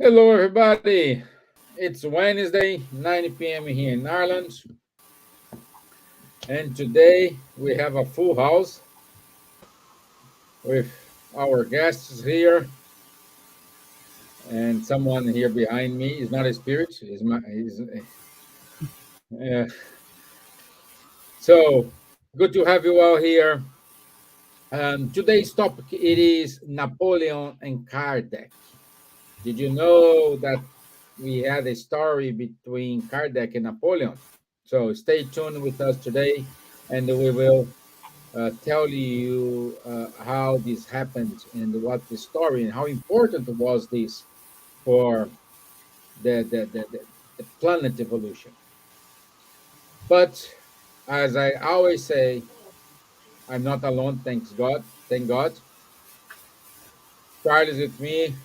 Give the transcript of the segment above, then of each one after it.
Hello, everybody. It's Wednesday, 9 p.m. here in Ireland, and today we have a full house with our guests here and someone here behind me. Is not a spirit. Uh, so good to have you all here. Today's topic it is Napoleon and Kardec. Did you know that we had a story between Kardec and Napoleon? So stay tuned with us today, and we will tell you how this happened and what the story and how important was this for the planet evolution. But as I always say, I'm not alone. Thanks God. Thank God. Charles is with me,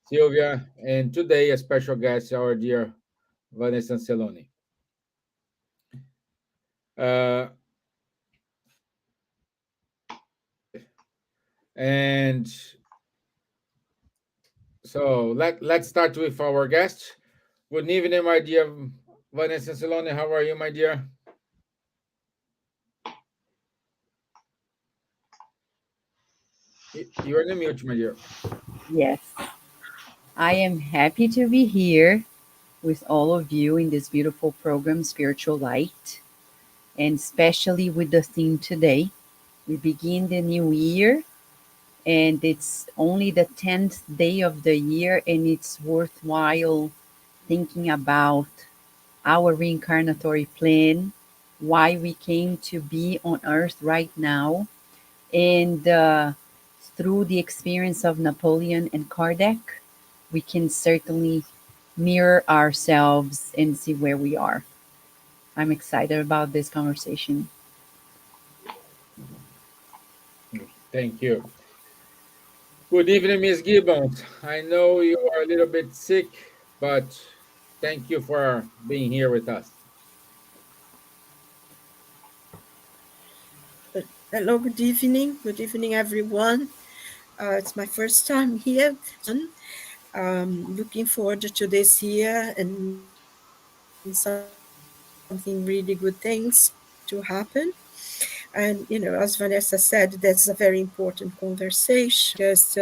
Silvia, and today a special guest, our dear Vanessa Celoni. Uh, and so let's start with our guest. Good evening, my dear Vanessa Celoni. How are you, my dear? You're in the mute, my dear. Yes, I am happy to be here with all of you in this beautiful program, Spiritual Light, and especially with the theme today. We begin the new year, and it's only the 10th day of the year, and it's worthwhile thinking about our reincarnatory plan, why we came to be on Earth right now, and through the experience of Napoleon and Kardec, we can certainly mirror ourselves and see where we are. I'm excited about this conversation. Thank you. Good evening, Miss Gibbons. I know you are a little bit sick, but thank you for being here with us. Hello, good evening. Good evening, everyone. It's my first time here. Looking forward to this year and something really good things to happen. And, as Vanessa said, that's a very important conversation because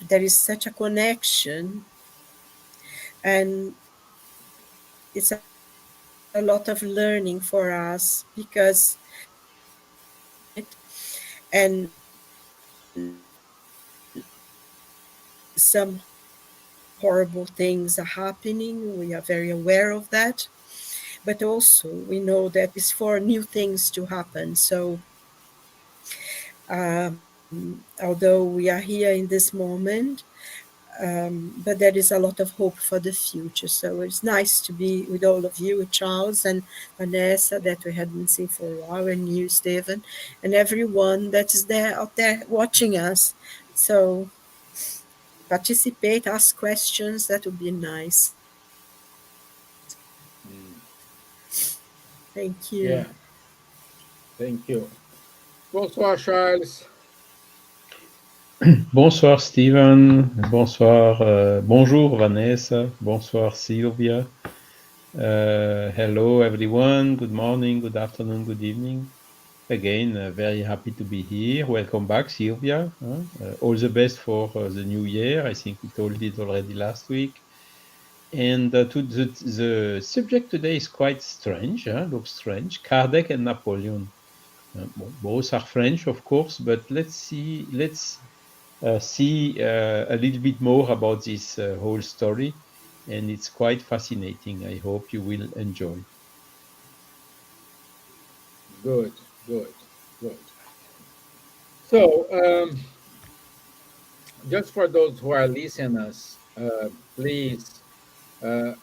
there is such a connection and it's a lot of learning for us because and some horrible things are happening. We are very aware of that. But also, we know that it's for new things to happen. So, although we are here in this moment, but there is a lot of hope for the future. So it's nice to be with all of you, Charles and Vanessa, that we hadn't seen for a while, and you, Stevan, and everyone that is there out there watching us. So participate, ask questions. That would be nice. Mm, Thank you. yeah, thank you. Bonsoir, Charles. Bonsoir Stevan, bonsoir, bonjour Vanessa, bonsoir Silvia. Hello everyone, good morning, good afternoon, good evening. Again, very happy to be here. Welcome back, Silvia. All the best for the new year. I think we told it already last week. And the subject today is quite strange, looks strange. Kardec and Napoleon. Both are French, of course, but let's see a little bit more about this whole story, and it's quite fascinating. I hope you will enjoy. Good, good, good. So, just for those who are listeners, please uh,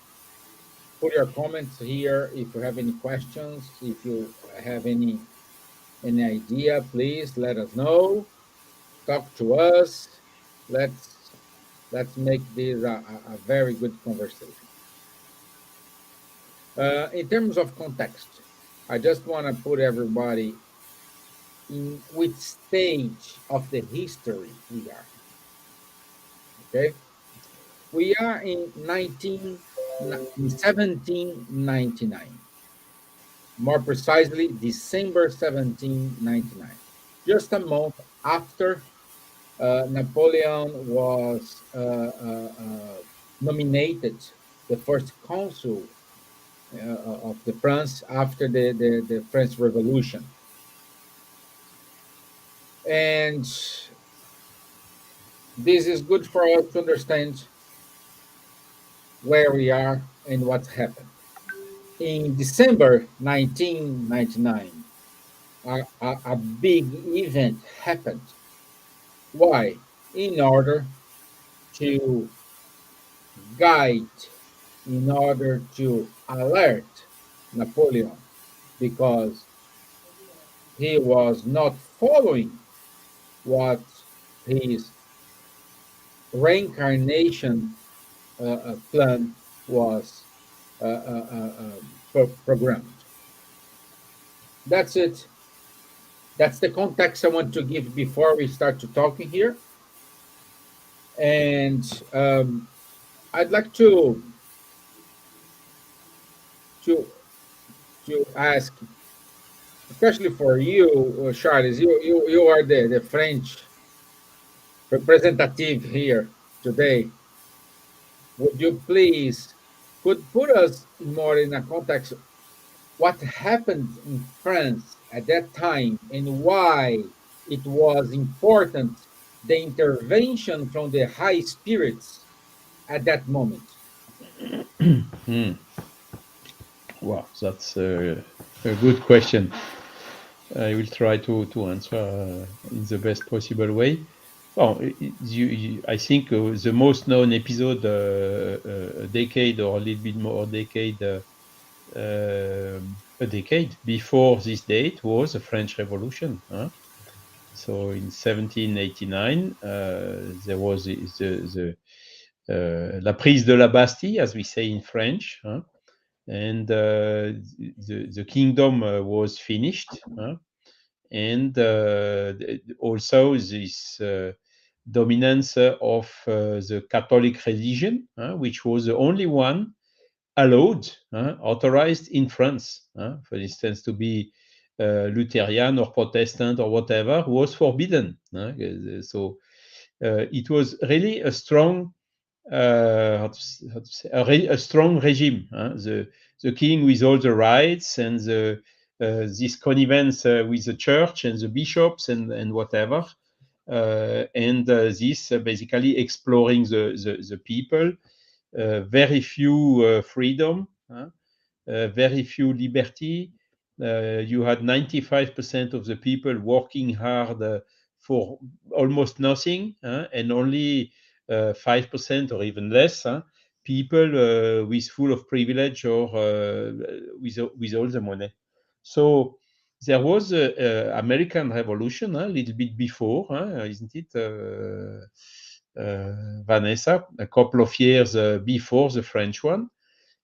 put your comments here. If you have any questions, if you have any idea, please let us know. Talk to us. Let's let's make this a very good conversation. In terms of context, I just want to put everybody in which stage of the history we are. Okay, we are in 1799, more precisely December 1799, just a month after Napoleon was nominated the first consul of the France after the French Revolution. And this is good for us to understand where we are and what happened. In December 1999, a big event happened. Why? In order to guide, in order to alert Napoleon, because he was not following what his reincarnation plan was programmed. That's it. That's the context I want to give before we start to talking here. And I'd like to to ask, especially for you, Charles. You are the French representative here today. Would you please could put us more in a context what happened in France at that time and why it was important the intervention from the high spirits at that moment? Hmm. Wow, that's a good question. I will try to answer in the best possible way. Well, I think the most known episode, a decade or a little bit more decade, a decade before this date was the French Revolution. Huh? So in 1789, there was la prise de la Bastille, as we say in French, huh? And the kingdom was finished. Huh? And also this dominance of the Catholic religion, which was the only one allowed, authorized in France. For instance, to be Lutheran or Protestant or whatever was forbidden. So it was really a strong, how to say, a strong regime. The king with all the rights and this connivance with the church and the bishops and whatever. And this basically exploring the people, very few freedom, very few liberty. You had 95% of the people working hard for almost nothing, and only 5% or even less people with full of privilege or with all the money. So there was a American Revolution a little bit before, isn't it, Vanessa? A couple of years before the French one.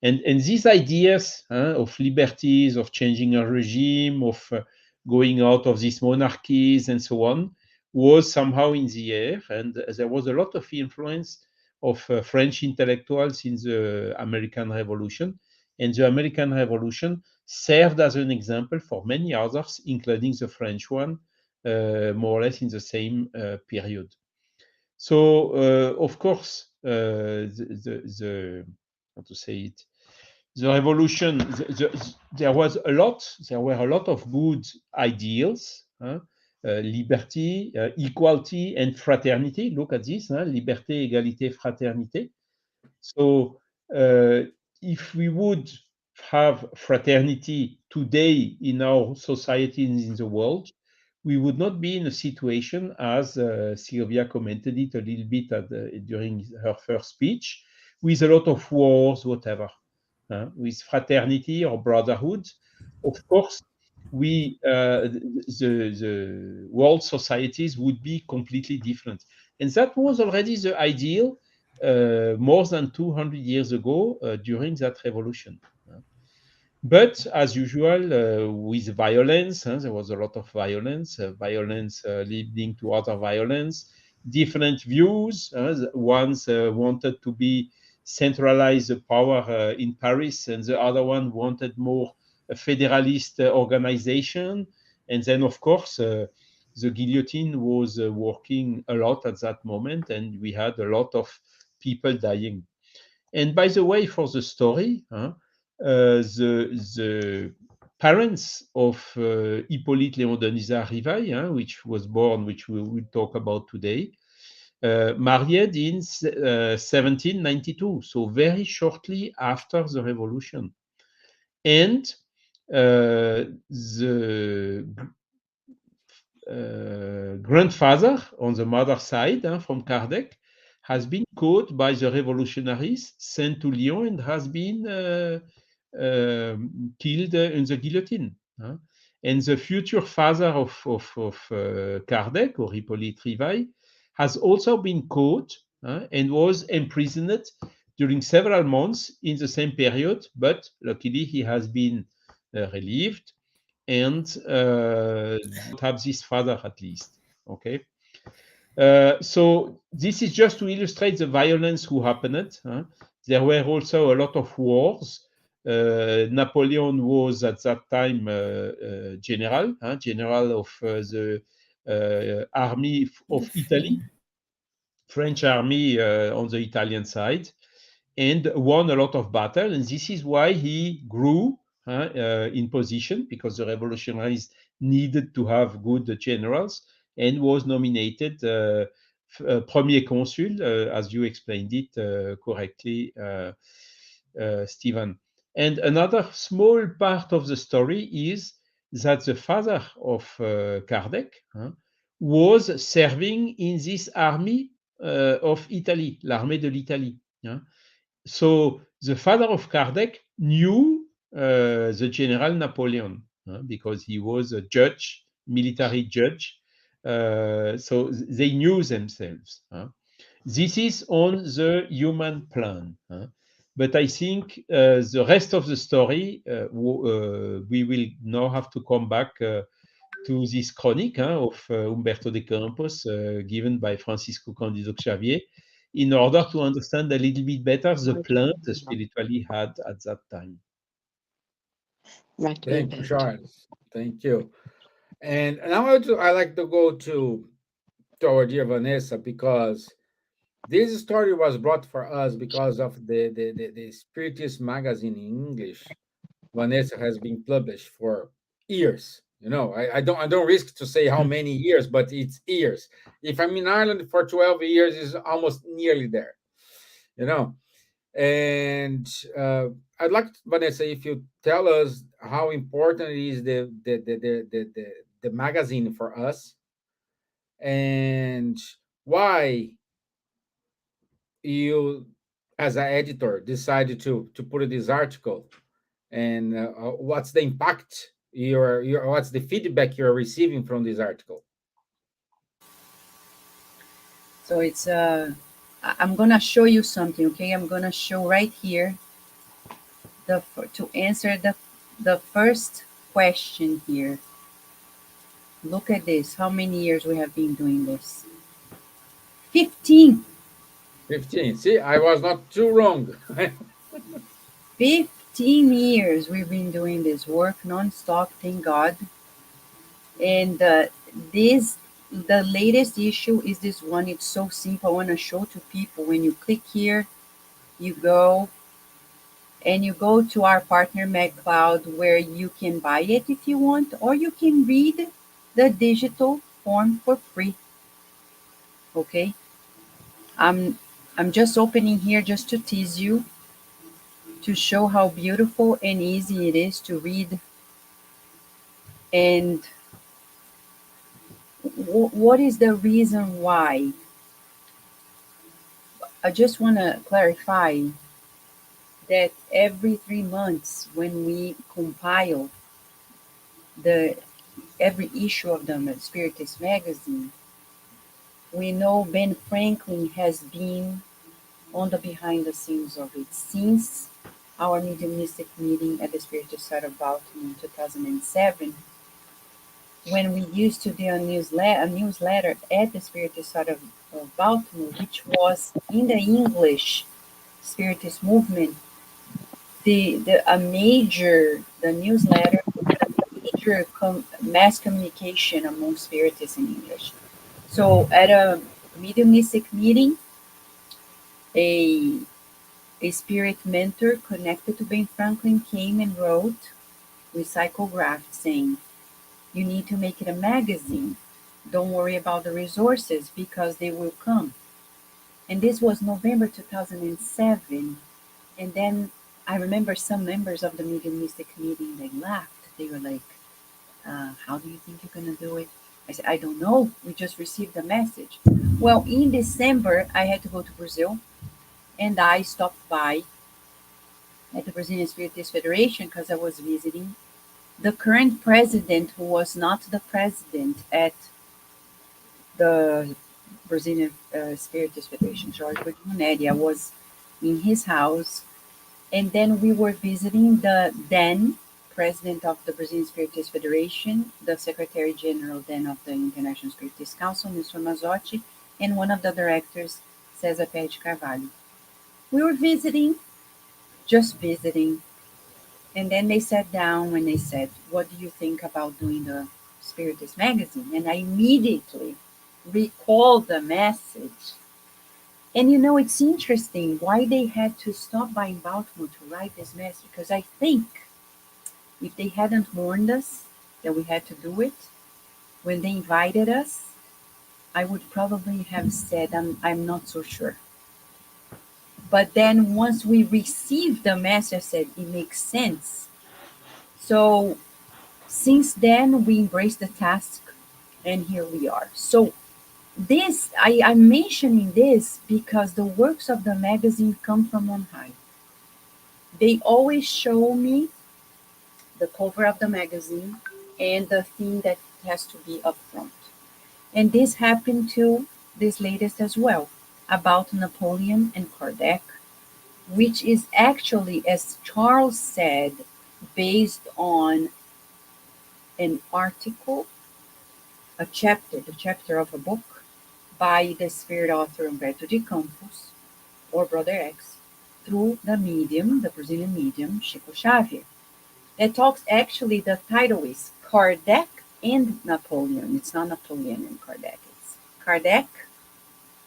And these ideas of liberties, of changing a regime, of going out of these monarchies and so on, was somehow in the air. And there was a lot of influence of French intellectuals in the American Revolution. And the American Revolution served as an example for many others, including the French one, more or less in the same period. So, of course, the how to say it, the revolution, there were a lot of good ideals, liberty, equality, and fraternity. Look at this, liberté, égalité, fraternité. So, if we would have fraternity today in our society and in the world, we would not be in a situation, as Silvia commented it a little bit during her first speech, with a lot of wars, whatever. With fraternity or brotherhood, of course, the world societies would be completely different, and that was already the ideal more than 200 years ago during that revolution. But as usual, with violence, there was a lot of violence, violence leading to other violence, different views. Ones wanted to be centralize the power in Paris, and the other one wanted more a federalist organization. And then, of course, the guillotine was working a lot at that moment, and we had a lot of people dying. And by the way, for the story, the parents of Hippolyte Léon Denisard Rivail, which was born, which we will talk about today, married in 1792, so very shortly after the revolution. And the grandfather on the mother's side, from Kardec, has been caught by the revolutionaries, sent to Lyon, and has been killed in the guillotine. And the future father of Kardec, or Hippolyte Rivail, has also been caught and was imprisoned during several months in the same period, but luckily he has been relieved and have this father at least. Okay. So this is just to illustrate the violence who happened. There were also a lot of wars. Napoleon was at that time general of the army of Italy, French army on the Italian side, and won a lot of battle. And this is why he grew in position, because the revolutionaries needed to have good generals, and was nominated premier consul, as you explained it correctly, Stevan. And another small part of the story is that the father of Kardec was serving in this army of Italy, l'armée de l'Italie. So the father of Kardec knew the General Napoleon because he was a judge, military judge. So they knew themselves. This is on the human plan. But I think the rest of the story, we will now have to come back to this chronique of Umberto de Campos, given by Francisco Cândido Xavier, in order to understand a little bit better the plan the spiritually had at that time. Right, Thank you, perfect. Charles. Thank you. And now I like to go to our dear Vanessa, because this story was brought for us because of the Spiritist magazine in English. Vanessa has been published for years. I don't risk to say how many years, but it's years. If I'm in Ireland for 12 years, is almost nearly there. You know, and I'd like, Vanessa, if you tell us how important is the magazine for us, and why you, as an editor, decided to put this article, and what's the impact what's the feedback you're receiving from this article? So it's I'm gonna show you something, okay? I'm gonna show right here to answer the first question here. Look at this. How many years we have been doing this? 15. 15. See, I was not too wrong. 15 years we've been doing this work non-stop, thank God. And the latest issue is this one. It's so simple. I want to show to people. When you click here, you go to our partner MacLeod, where you can buy it if you want, or you can read the digital form for free. Okay, I'm just opening here just to tease you, to show how beautiful and easy it is to read. And what is the reason why? I just want to clarify that every 3 months, when we compile the every issue of the Spiritist magazine, we know Ben Franklin has been on the behind the scenes of it since our mediumistic meeting at the Spiritist site of Baltimore in 2007. when we used to do a newsletter at the Spiritist side of Baltimore, which was in the English Spiritist movement, the newsletter was a major mass communication among Spiritists in English. So at a mediumistic meeting, a a spirit mentor connected to Ben Franklin came and wrote recyclograph saying, "You need to make it a magazine. Don't worry about the resources because they will come." And this was November 2007. And then I remember some members of the mediumistic meeting, they laughed. They were like, how do you think you're going to do it? I said, I don't know. We just received the message. Well, in December, I had to go to Brazil, and I stopped by at the Brazilian Spiritist Federation because I was visiting the current president, who was not the president at the Brazilian Spiritist Federation, Rodrigo. I was in his house, and then we were visiting the then president of the Brazilian Spiritist Federation, the Secretary General then of the International Spiritist Council, Mr. Mazzotti, and one of the directors, Cesar Pérez de Carvalho. We were visiting, just visiting, and then they sat down and they said, "What do you think about doing the Spiritist magazine?" And I immediately recalled the message. And it's interesting why they had to stop by in Baltimore to write this message, because I think if they hadn't warned us that we had to do it, when they invited us, I would probably have said, I'm not so sure. But then once we received the message, I said, it makes sense. So since then, we embraced the task, and here we are. So I'm mentioning this because the works of the magazine come from on high. They always show me the cover of the magazine and the theme that has to be up front. And this happened to this latest as well, about Napoleon and Kardec, which is actually, as Charles said, based on an article, the chapter of a book by the spirit author Humberto de Campos, or Brother X, through the Brazilian medium, Chico Xavier. That talks, actually, the title is Kardec and Napoleon. It's not Napoleon and Kardec, it's Kardec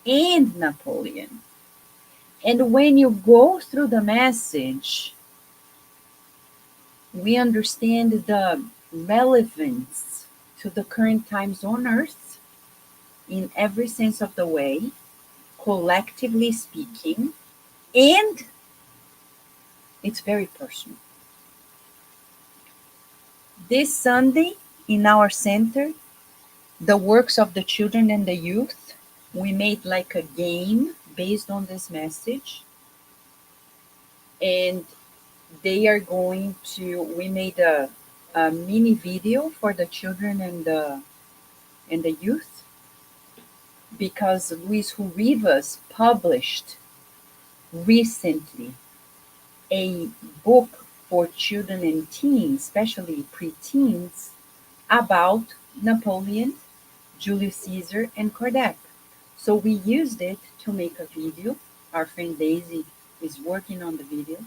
and Napoleon. And when you go through the message, we understand the relevance to the current times on earth in every sense of the way, collectively speaking, and it's very personal. This Sunday, in our center, the works of the children and the youth, we made like a game based on this message. And we made a mini video for the children and the youth, because Luis Rivas published recently a book for children and teens, especially preteens, about Napoleon, Julius Caesar, and Kardec. So we used it to make a video. Our friend Daisy is working on the video.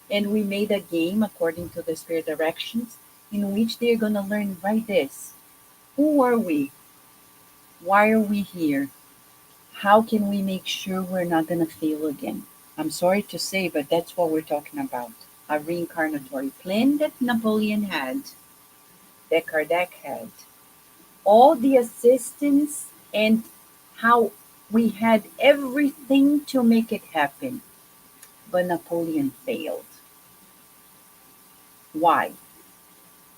And we made a game according to the spirit directions, in which they're going to learn right this. Who are we? Why are we here? How can we make sure we're not going to fail again? I'm sorry to say, but that's what we're talking about. A reincarnatory plan that Napoleon had, that Kardec had. All the assistance, and how we had everything to make it happen. But Napoleon failed. Why?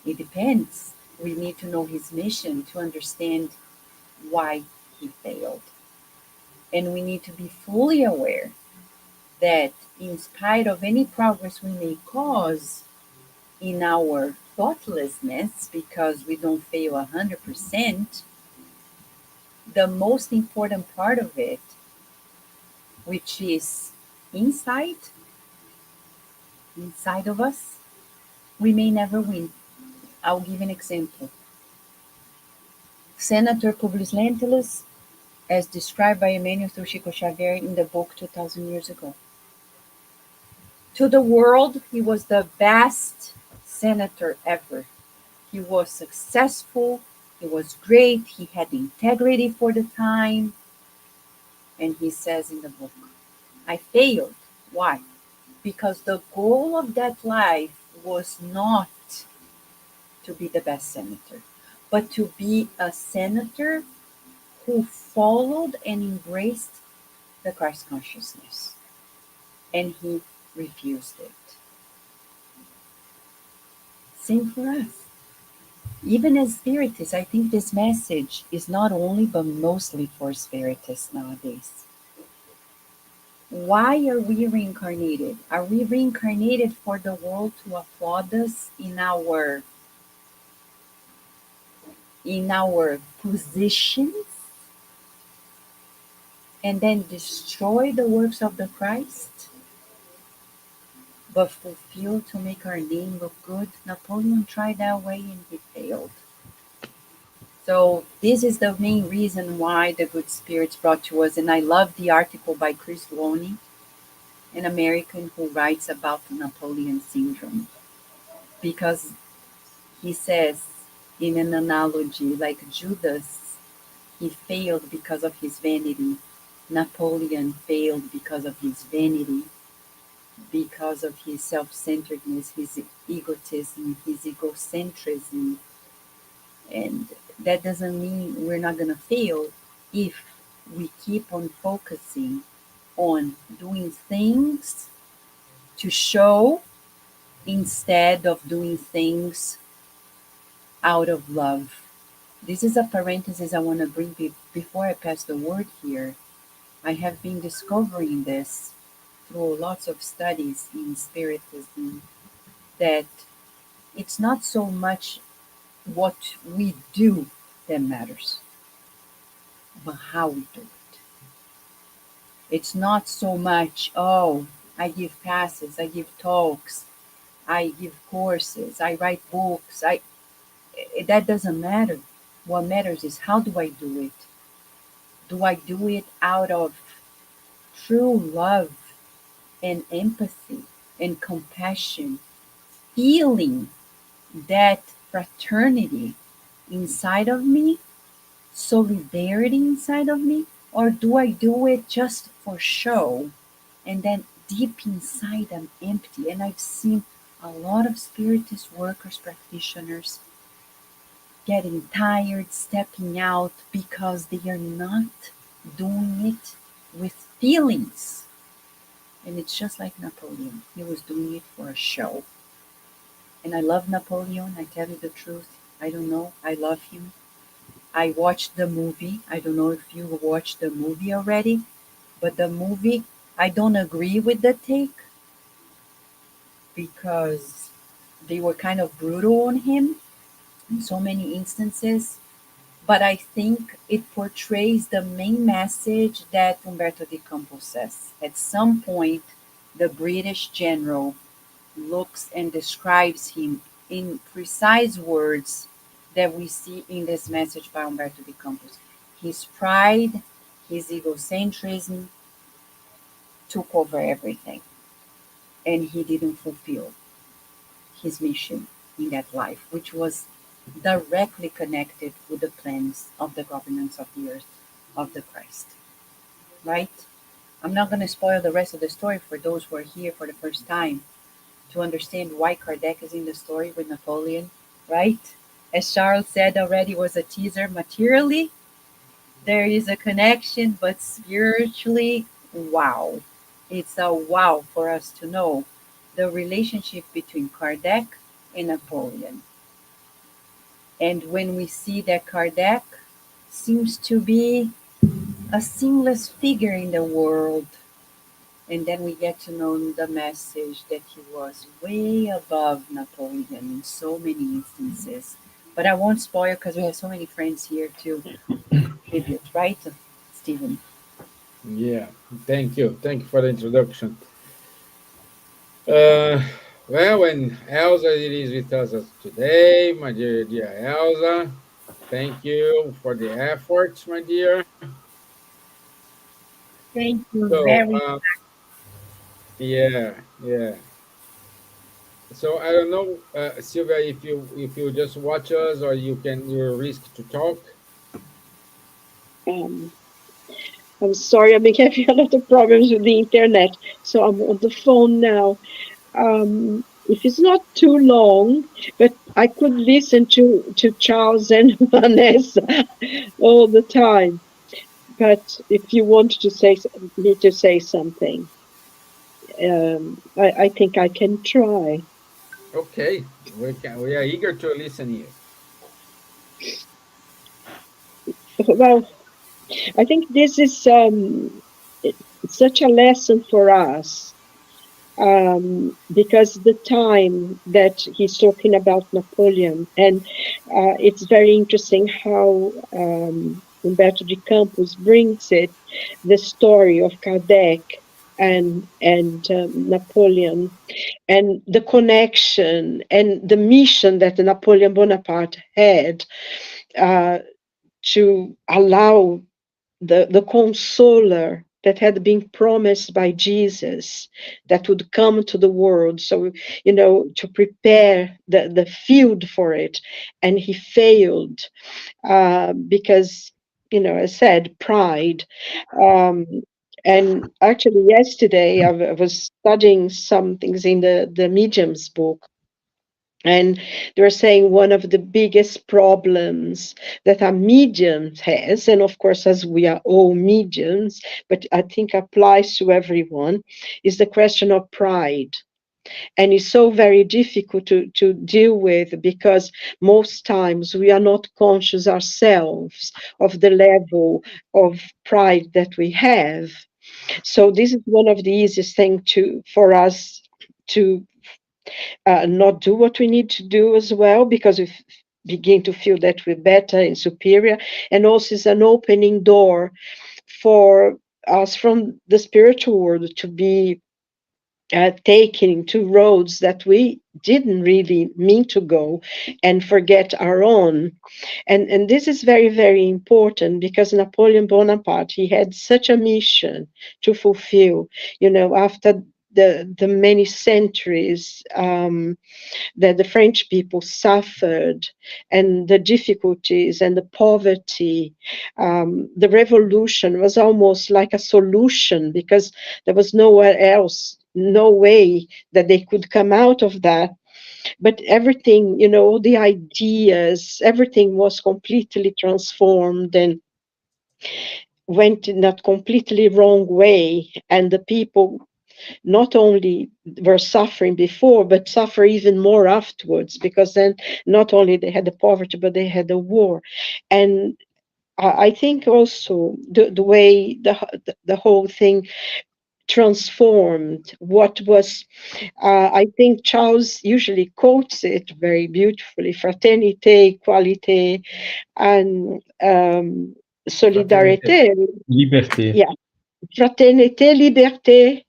It depends. We need to know his mission to understand why he failed. And we need to be fully aware that in spite of any progress we may cause in our thoughtlessness, because we don't fail 100%, the most important part of it, which is inside of us, we may never win. I'll give an example. Senator Publius Lentulus, as described by Emmanuel through Chico Xavier in the book 2000 years ago. To the world, he was the best senator ever. He was successful, he was great, he had integrity for the time. And he says in the book, I failed. Why? Because the goal of that life was not to be the best senator, but to be a senator who followed and embraced the Christ consciousness. And he refused it. Same for us. Even as spiritists, I think this message is not only but mostly for spiritists nowadays. Why are we reincarnated? Are we reincarnated for the world to applaud us in our positions and then destroy the works of the Christ, but fulfill to make our name look good? Napoleon tried that way and he failed. So this is the main reason why the good spirits brought to us. And I love the article by Chris Loney, an American who writes about the Napoleon syndrome, because he says in an analogy, like Judas, he failed because of his vanity. Napoleon failed because of his vanity, because of his self-centeredness, his egotism, his egocentrism. And that doesn't mean we're not going to fail if we keep on focusing on doing things to show instead of doing things out of love. This is a parenthesis I want to bring before I pass the word here. I have been discovering this through lots of studies in Spiritism, that it's not so much what we do that matters, but how we do it. It's not so much, oh, I give classes, I give talks, I give courses, I write books. That doesn't matter. What matters is, how do I do it? Do I do it out of true love and empathy and compassion, feeling that fraternity inside of me, solidarity inside of me? Or do I do it just for show and then deep inside I'm empty? And I've seen a lot of spiritist workers, practitioners, getting tired, stepping out because they are not doing it with feelings. And it's just like Napoleon. He was doing it for a show. And I love Napoleon, I tell you the truth. I don't know, I love him. I watched the movie. I don't know if you watched the movie already, but the movie, I don't agree with the take because they were kind of brutal on him in so many instances. But I think it portrays the main message that Umberto de Campos says. At some point, the British general looks and describes him in precise words that we see in this message by Umberto de Campos. His pride, his egocentrism took over everything, and he didn't fulfill his mission in that life, which was directly connected with the plans of the governance of the earth of the Christ. Right? I'm not going to spoil the rest of the story for those who are here for the first time to understand why Kardec is in the story with Napoleon, right? As Charles said already, was a teaser. Materially, there is a connection, but spiritually, wow. It's a wow for us to know the relationship between Kardec and Napoleon. And when we see that Kardec seems to be a seamless figure in the world, and then we get to know the message that he was way above Napoleon in so many instances. But I won't spoil because we have so many friends here to contribute, right, Stevan? Yeah, thank you. Thank you for the introduction. Uh, well, when Elsa is with us today, my dear Elsa. Thank you for the efforts, my dear. Thank you So, very. yeah, yeah. So I don't know, Silvia, if you just watch us or you risk to talk. Um, I'm sorry, I've been having a lot of problems with the internet, so I'm on the phone now. If it's not too long, but I could listen to Charles and Vanessa all the time. But if you want to say me to say something, I think I can try. Okay, we are eager to listen you. Well, I think this is such a lesson for us, because the time that he's talking about Napoleon, and it's very interesting how Umberto de Campos brings it, the story of Kardec and Napoleon, and the connection and the mission that Napoleon Bonaparte had, uh, to allow the consoler that had been promised by Jesus that would come to the world. So, to prepare the field for it. And he failed, because, I said, pride. Um, and actually, yesterday, I was studying some things in the Mediums book, and they're saying one of the biggest problems that a medium has, and of course, as we are all mediums, but I think applies to everyone, is the question of pride. And it's so very difficult to deal with, because most times we are not conscious ourselves of the level of pride that we have. So this is one of the easiest thing for us to not do what we need to do as well, because we begin to feel that we're better and superior. And also is an opening door for us from the spiritual world to be taken to roads that we didn't really mean to go, and forget our own. And this is very, very important, because Napoleon Bonaparte, he had such a mission to fulfill, after the many centuries, that the French people suffered, and the difficulties and the poverty. The revolution was almost like a solution, because there was nowhere else, no way that they could come out of that. But everything, the ideas, everything was completely transformed and went in that completely wrong way. And the people not only were suffering before, but suffer even more afterwards, because then not only they had the poverty, but they had the war. And I think also the way the whole thing transformed what was, I think Charles usually quotes it very beautifully: fraternité, equalité, and Fraternité. solidarité. Liberté. Yeah, fraternité, liberté,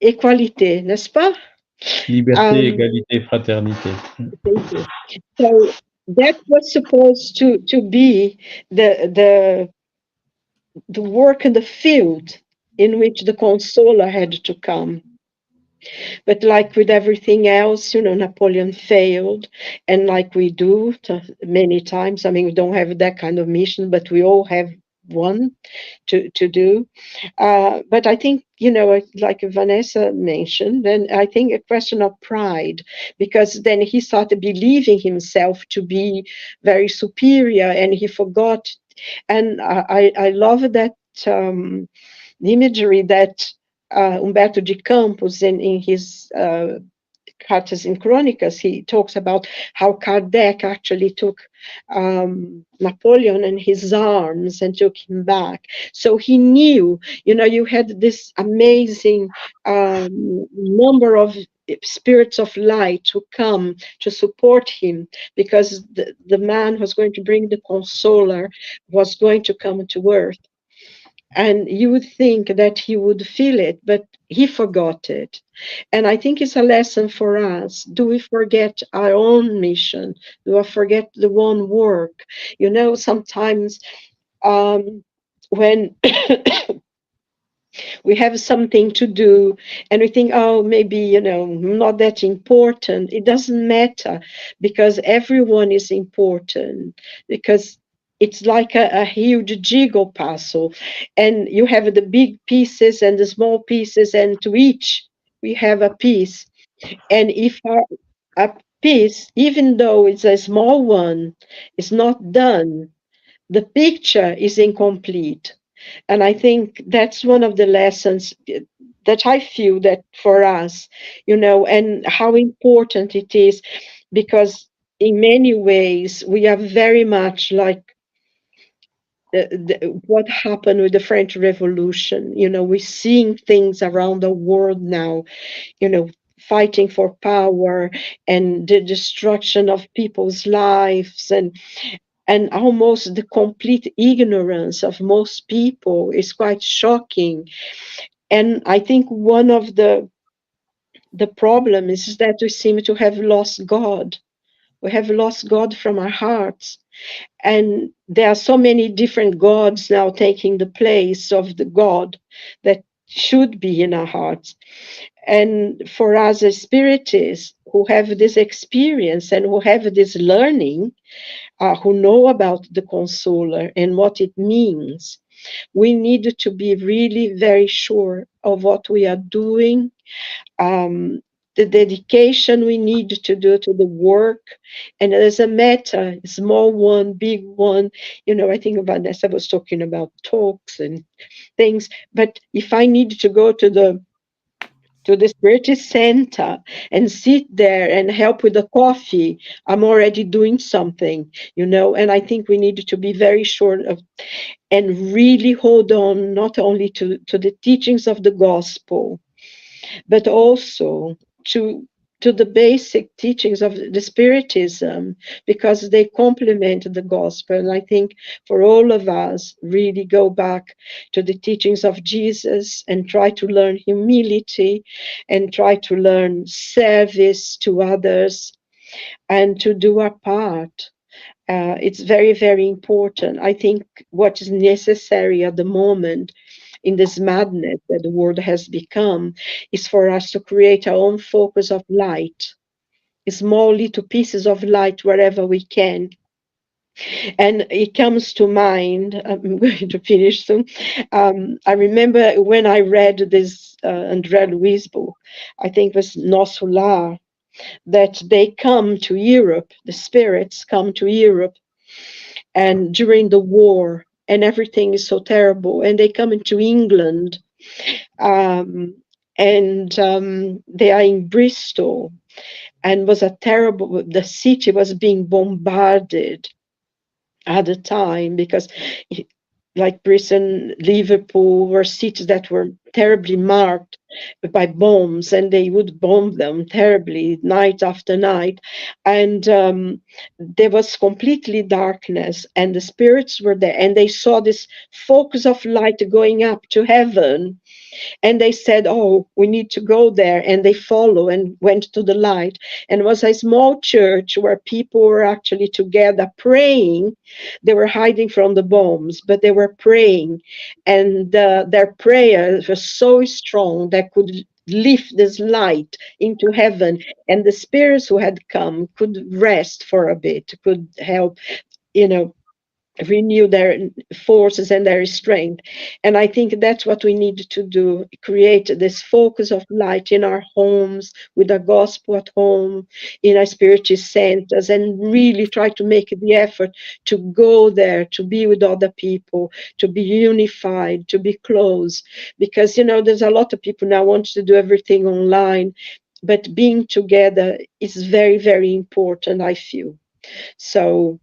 equalité, n'est-ce pas? Liberté, Um, égalité, fraternité. Thank you. So that was supposed to be the the work in the field in which the consoler had to come. But like with everything else, Napoleon failed, and like we do many times. I mean, we don't have that kind of mission, but we all have one to do. But I think, like Vanessa mentioned, then I think a question of pride, because then he started believing himself to be very superior, and he forgot. And I love that the imagery that Umberto de Campos, in his Cartas and Chronicas, he talks about how Kardec actually took Napoleon in his arms and took him back. So he knew, you had this amazing number of spirits of light who come to support him, because the man who's going to bring the consoler was going to come to earth. And you would think that he would feel it, but he forgot it. And I think it's a lesson for us. Do we forget our own mission? Do I forget the one work? You know, sometimes when we have something to do and we think, oh, maybe, not that important. It doesn't matter, because everyone is important, because it's like a huge jiggle puzzle, and you have the big pieces and the small pieces, and to each we have a piece. And if a piece, even though it's a small one, is not done, the picture is incomplete. And I think that's one of the lessons that I feel that for us, and how important it is, because in many ways we are very much like what happened with the French Revolution. We're seeing things around the world now, fighting for power and the destruction of people's lives, and almost the complete ignorance of most people is quite shocking. And I think one of the problems is that we seem to have lost God. We have lost God from our hearts. And there are so many different gods now taking the place of the God that should be in our hearts. And for us as spiritists who have this experience and who have this learning, who know about the consoler and what it means, we need to be really very sure of what we are doing, um, the dedication we need to do to the work. And it doesn't matter, small one, big one. I think Vanessa was talking about talks and things, but if I need to go to the Spiritist Center and sit there and help with the coffee, I'm already doing something, and I think we need to be very sure of and really hold on not only to the teachings of the gospel, but also to the basic teachings of the Spiritism, because they complement the gospel. And I think for all of us, really go back to the teachings of Jesus and try to learn humility and try to learn service to others and to do our part. It's very, very important. I think what is necessary at the moment in this madness that the world has become is for us to create our own focus of light, small little pieces of light wherever we can. And it comes to mind, I'm going to finish soon. I remember when I read this André Luiz book, I think it was Nosso Lar, that they come to Europe, the spirits come to Europe, and during the war, and everything is so terrible, and they come into England, um, and they are in Bristol, and was a terrible, the city was being bombarded at the time, because like Britain, Liverpool were cities that were terribly marked by bombs, and they would bomb them terribly night after night. And there was completely darkness, and the spirits were there, and they saw this focus of light going up to heaven. And they said, oh, we need to go there. And they followed and went to the light. And it was a small church where people were actually together praying. They were hiding from the bombs, but they were praying. And their prayers were so strong that could lift this light into heaven. And the spirits who had come could rest for a bit, could help, renew their forces and their strength. And I think that's what we need to do, create this focus of light in our homes, with the gospel at home, in our spiritual centers, and really try to make the effort to go there, to be with other people, to be unified, to be close. Because, there's a lot of people now want to do everything online, but being together is very, very important, I feel. So,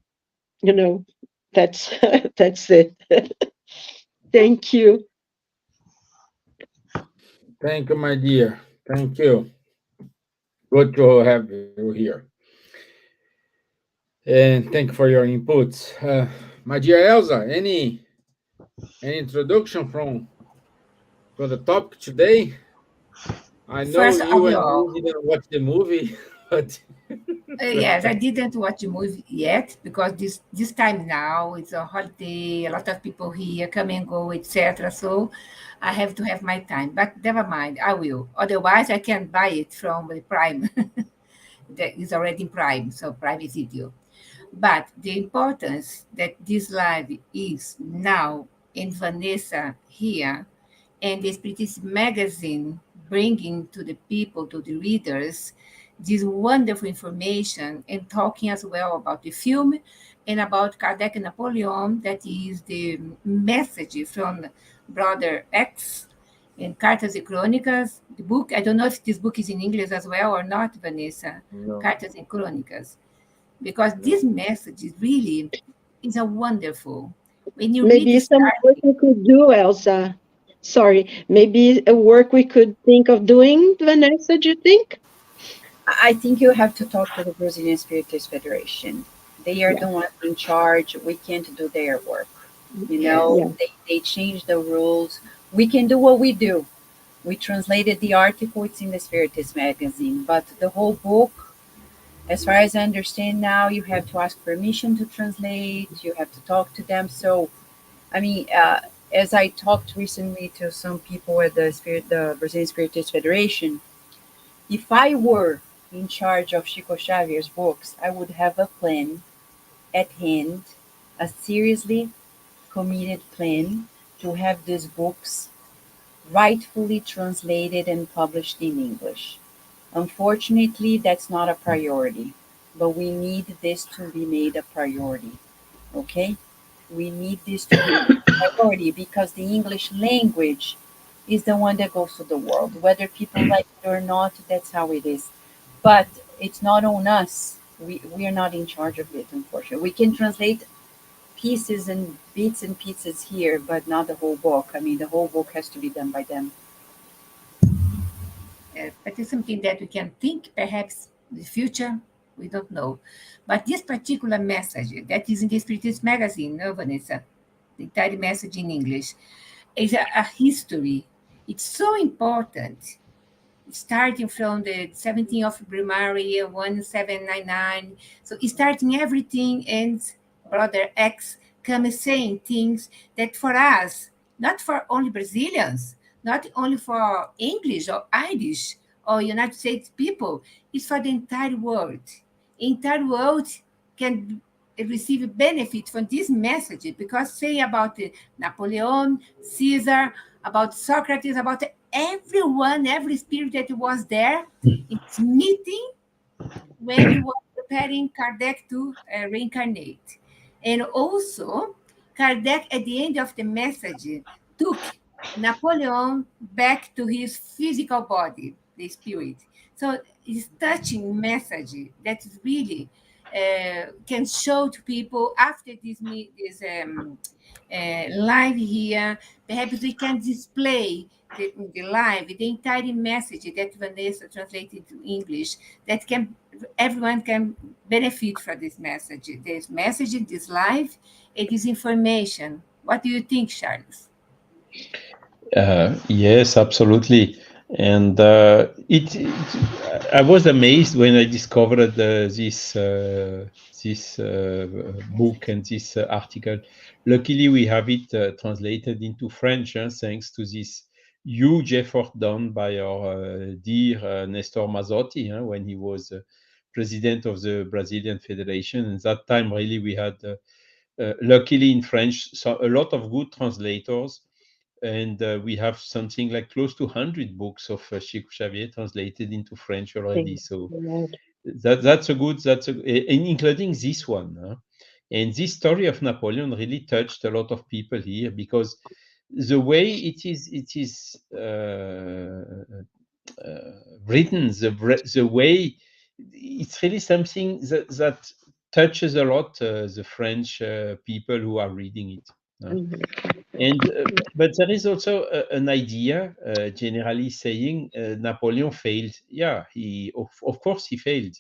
that's that's it. Thank you. Thank you, my dear. Thank you. Good to have you here. And thank you for your inputs. My dear Elsa, any an introduction from the topic today. I know First of you and me all, didn't watch the movie, but yes, I didn't watch the movie yet because this time now it's a holiday, a lot of people here come and go, etc. So I have to have my time. But never mind, I will. Otherwise, I can buy it from the Prime. That is already in Prime, so Prime Video. But the importance that this live is now in Vanessa here and the Spiritist magazine bringing to the people, to the readers, this wonderful information and talking as well about the film and about Kardec and Napoleon, that is the message from Brother X and Cartas e Crônicas, the book. I don't know if this book is in English as well or not, Vanessa. no, Cartas e Crônicas, because no. this message is really is a wonderful. When you read Maybe the some work starting, we could do, Elsa. Sorry, maybe a work we could think of doing, Vanessa, do you think? I think you have to talk to the Brazilian Spiritist Federation. They are Yeah, the ones in charge. We can't do their work. You yes, know, yeah. they changed the rules. We can do what we do. We translated the article, it's in the Spiritist magazine, but the whole book, as far as I understand now, you have to ask permission to translate, you have to talk to them. So, I mean, as I talked recently to some people at the Brazilian Spiritist Federation, if I were in charge of Chico Xavier's books, I would have a plan at hand, a seriously committed plan to have these books rightfully translated and published in English. Unfortunately, that's not a priority, but we need this to be made a priority. Okay? We need this to be made a priority because the English language is the one that goes to the world. Whether people like it or not, that's how it is. But it's not on us. We are not in charge of it, unfortunately. We can translate pieces and bits and pieces here, but not the whole book. I mean, the whole book has to be done by them. but it's something that we can think perhaps in the future. We don't know. But this particular message that is in the Spiritist magazine, no, Vanessa, the entire message in English, is a history. It's so important starting from the 17th of Brumaire, 1799. So starting everything, and Brother X comes saying things that for us, not for only Brazilians, not only for English or Irish or United States people, it's for the entire world. Entire world can receive benefit from this message because say about Napoleon, Caesar, about Socrates, about everyone, every spirit that was there in this meeting when he was preparing Kardec to reincarnate. And also, Kardec, at the end of the message, took Napoleon back to his physical body, the spirit. So it's touching message that is really can show to people after this live here. Perhaps we can display the live, the entire message that Vanessa translated to English, that can everyone can benefit from this message, this live, and this information. What do you think, Charles? Yes, absolutely. And I was amazed when I discovered this book and this article. Luckily, we have it translated into French, thanks to this huge effort done by our dear Nestor Mazzotti, when he was president of the Brazilian Federation. And that time, really, we had, luckily in French, so a lot of good translators, and we have something like close to 100 books of Chico Xavier translated into French already. Thank So God. including this one. And this story of Napoleon really touched a lot of people here because the way it is written, the way it's really something that touches a lot the French people who are reading it. Mhm. And but there is also an idea generally saying Napoleon failed. Yeah, of course he failed.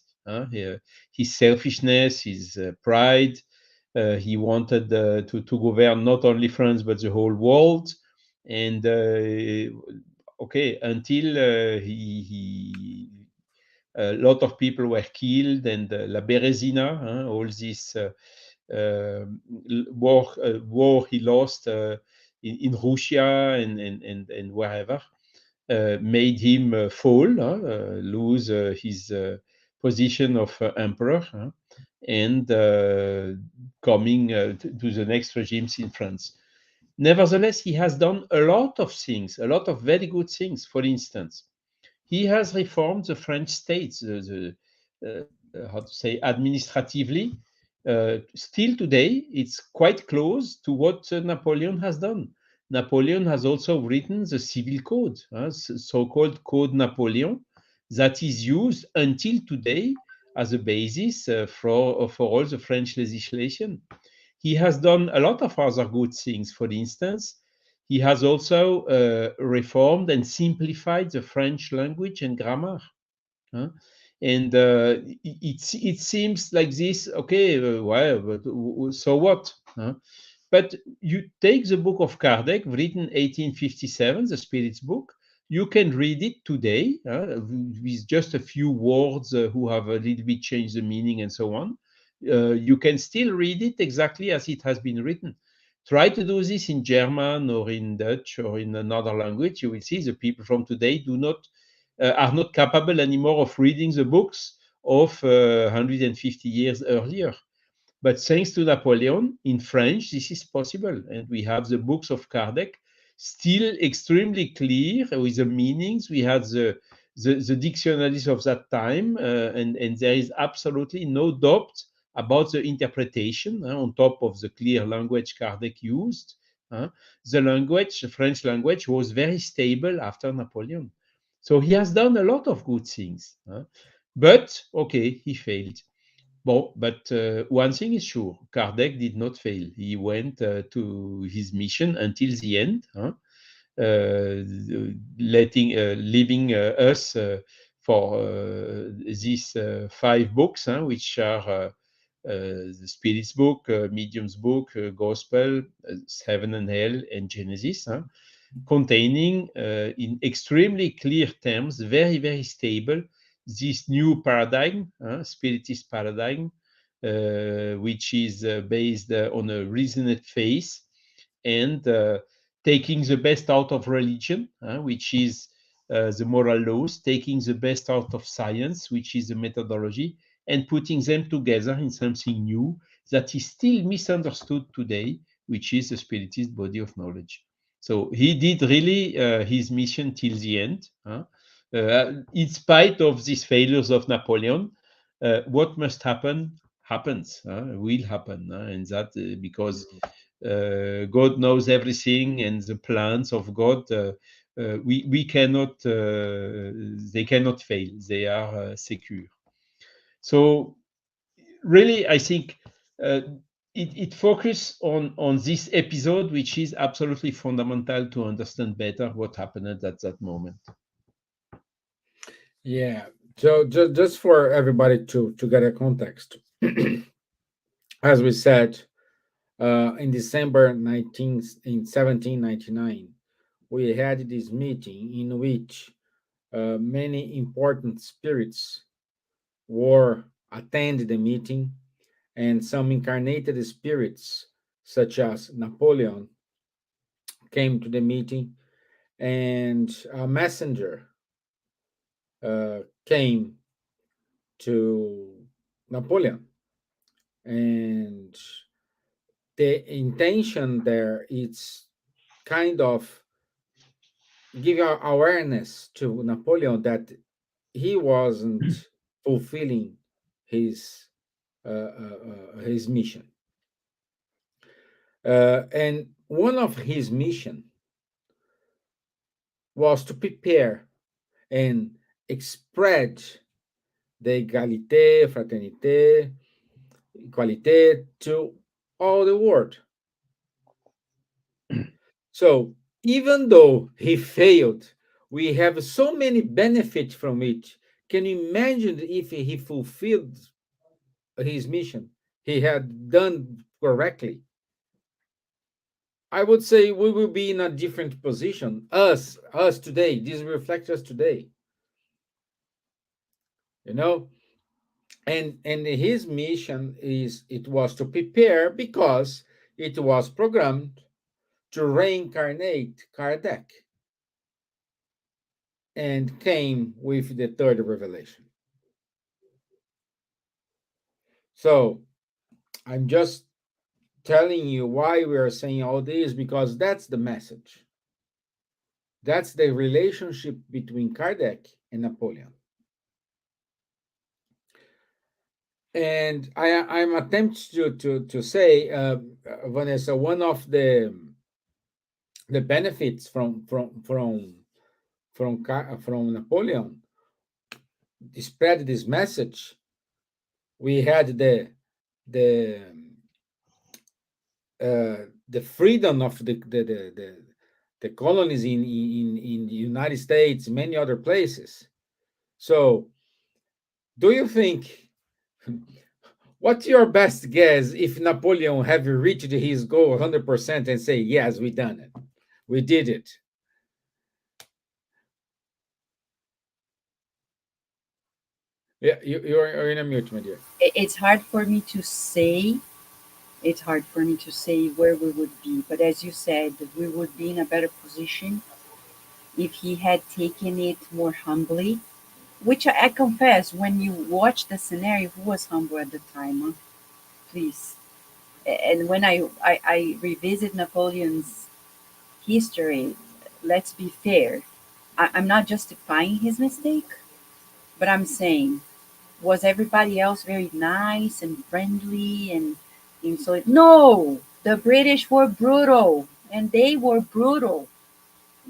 His selfishness, his pride, He wanted to govern not only France but the whole world. And okay, until a lot of people were killed, and La Bérésina, all this uh, war he lost in Russia and wherever, made him fall, lose his position of emperor, and coming to the next regimes in France. Nevertheless, he has done a lot of things, a lot of very good things. For instance, he has reformed the French state, how to say, administratively. Still today, it's quite close to what Napoleon has done. Napoleon has also written the civil code, so-called Code Napoleon, that is used until today as a basis for all the French legislation. He has done a lot of other good things. For instance, he has also reformed and simplified the French language and grammar. Huh? And it seems like this, okay, well, but so what? Huh? But you take the book of Kardec, written 1857, the Spirit's book, you can read it today with just a few words who have a little bit changed the meaning and so on. You can still read it exactly as it has been written. Try to do this in German or in Dutch or in another language. You will see the people from today are not capable anymore of reading the books of 150 years earlier. But thanks to Napoleon, in French, this is possible. And we have the books of Kardec still extremely clear with the meanings. We had the dictionaries of that time, and there is absolutely no doubt about the interpretation on top of the clear language Kardec used. The language, the French language, was very stable after Napoleon. So he has done a lot of good things. But, okay, he failed. Well, but one thing is sure, Kardec did not fail. He went to his mission until the end, leaving us for these 5 books, which are the Spirit's book, Medium's book, Gospel, Heaven and Hell, and Genesis, containing in extremely clear terms, very, very stable, this new paradigm, Spiritist paradigm, which is based on a reasoned faith and taking the best out of religion, which is the moral laws, taking the best out of science, which is the methodology, and putting them together in something new that is still misunderstood today, which is the Spiritist body of knowledge. So he did really his mission till the end. In spite of these failures of Napoleon, what must happen happens, will happen, and that because God knows everything, and the plans of God, we cannot, they cannot fail. They are secure. So really, I think it focuses on this episode, which is absolutely fundamental to understand better what happened at that moment. Yeah. So just for everybody to get a context, as we said, in December 1799, we had this meeting in which many important spirits were attended the meeting, and some incarnated spirits, such as Napoleon, came to the meeting, and a messenger came to Napoleon, and the intention there is kind of give awareness to Napoleon that he wasn't fulfilling his his mission, and one of his mission was to prepare and spread the égalité, fraternité, equalité to all the world. So even though he failed, we have so many benefits from it. Can you imagine if he fulfilled his mission? He had done correctly, I would say we will be in a different position. Us today, this reflects us today, you know. And his mission is it was to prepare because it was programmed to reincarnate Kardec and came with the third revelation. So I'm just telling you why we are saying all this because that's the message. That's the relationship between Kardec and Napoleon. And I'm attempting to say, Vanessa, one of the benefits from Napoleon spread this message. We had the the freedom of the colonies in the United States, many other places. So, do you think what's your best guess if Napoleon have reached his goal 100% and say, yes, we done it, we did it? Yeah, you're in a mute, my dear. It's hard for me to say. It's hard for me to say where we would be, but as you said, we would be in a better position if he had taken it more humbly. Which I confess, when you watch the scenario, who was humble at the time? Huh? Please. And when I revisit Napoleon's history, let's be fair. I'm not justifying his mistake, but I'm saying, was everybody else very nice and friendly and so? No, the British were brutal, and they were brutal.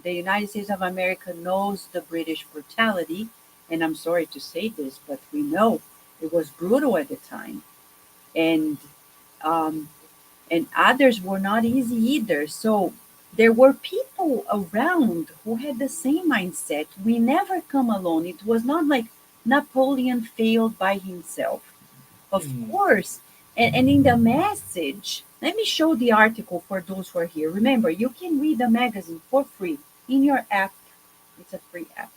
The United States of America knows the British brutality, and I'm sorry to say this, but we know it was brutal at the time, and um, and others were not easy either. So there were people around who had the same mindset. We never come alone. It was not like Napoleon failed by himself. Of Mm. course. And in the message, let me show the article for those who are here. Remember, you can read the magazine for free in your app. It's a free app.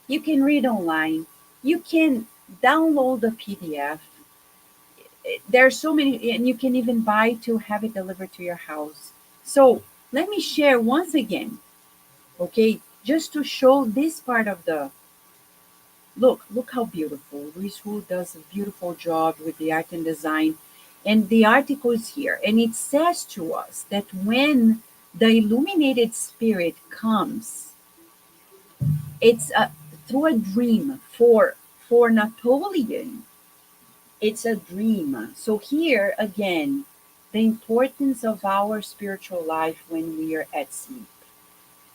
You can read online. You can download the PDF. There are so many, and you can even buy to have it delivered to your house. So let me share once again, okay, just to show this part of the look how beautiful. Luis Wu does a beautiful job with the art and design. And the article is here, and it says to us that when the illuminated spirit comes, it's through a dream for Napoleon. It's a dream. So here again, the importance of our spiritual life when we are at sleep.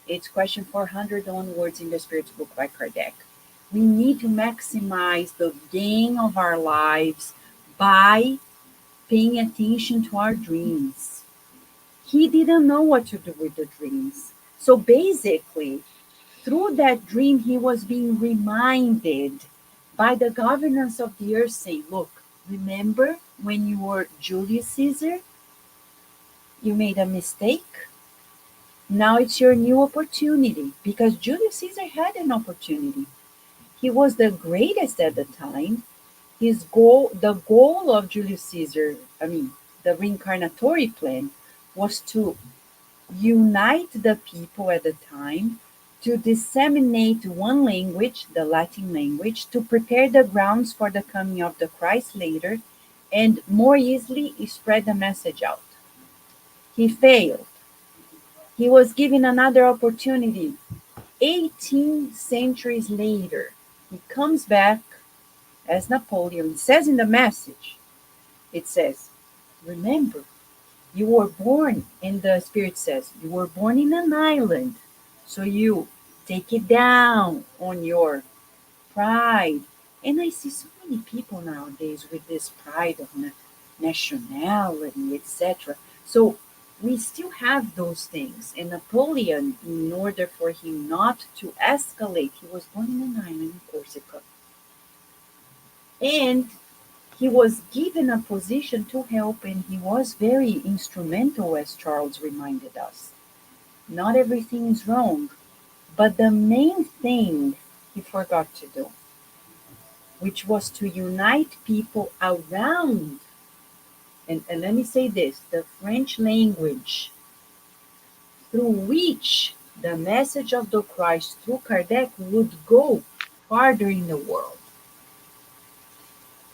It's question 400 onwards in the Spirit's book by Kardec. We need to maximize the gain of our lives by paying attention to our dreams. He didn't know what to do with the dreams. So basically, through that dream, he was being reminded by the governance of the earth saying, look, remember when you were Julius Caesar? You made a mistake. Now it's your new opportunity because Julius Caesar had an opportunity. He was the greatest at the time. The goal of Julius Caesar, the reincarnatory plan, was to unite the people at the time, to disseminate one language, the Latin language, to prepare the grounds for the coming of the Christ later, and more easily spread the message out. He failed. He was given another opportunity. 18 centuries later, he comes back as Napoleon. It says in the message, it says, remember, you were born, and the Spirit says, you were born in an island. So you take it down on your pride. And I see so many people nowadays with this pride of nationality, etc. So we still have those things. And Napoleon, in order for him not to escalate, he was born in an island in Corsica. And He was given a position to help, and he was very instrumental, as Charles reminded us. Not everything is wrong, but the main thing he forgot to do, which was to unite people around, and let me say this, the French language through which the message of the Christ through Kardec would go farther in the world.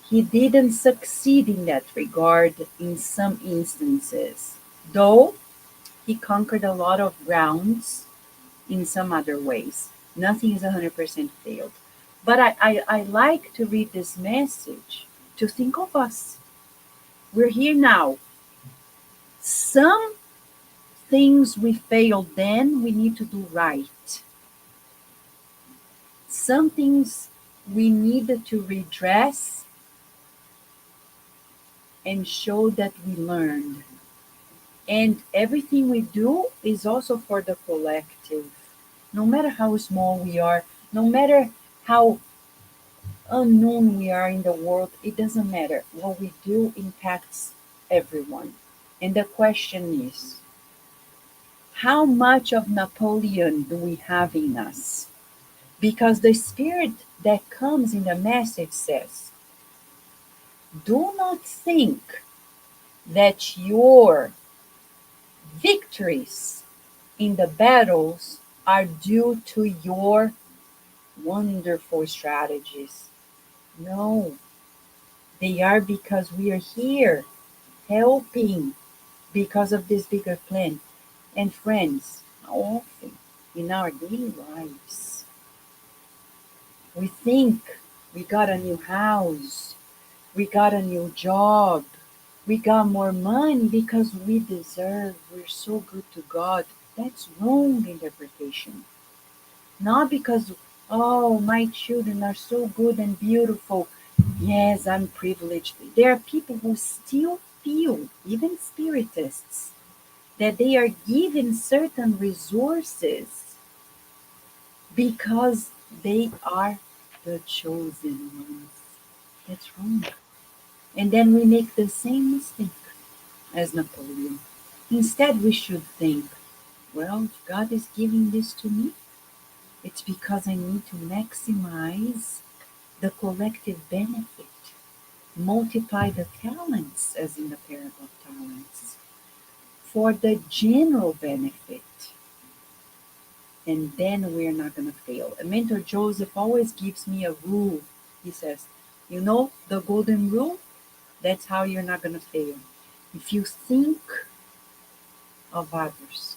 He didn't succeed in that regard in some instances, though he conquered a lot of grounds in some other ways. Nothing is 100% failed. But I like to read this message to think of us. We're here now. Some things we failed then, we need to do right. Some things we needed to redress and show that we learned. And everything we do is also for the collective. No matter how small we are, no matter how unknown we are in the world, it doesn't matter. What we do impacts everyone. And the question is, how much of Napoleon do we have in us? Because the spirit that comes in the message says, do not think that your victories in the battles are due to your wonderful strategies. No, they are because we are here helping because of this bigger plan. And friends, how often in our daily lives we think we got a new house, we got a new job, we got more money because we deserve, we're so good to God. That's wrong interpretation. Not because, oh, my children are so good and beautiful. Yes, I'm privileged. There are people who still feel, even spiritists, that they are given certain resources because they are the chosen ones. That's wrong. And then we make the same mistake as Napoleon. Instead, we should think, well, if God is giving this to me, it's because I need to maximize the collective benefit, multiply the talents, as in the parable of talents, for the general benefit. And then we're not going to fail. A mentor Joseph always gives me a rule. He says, you know, the golden rule, that's how you're not going to fail. If you think of others,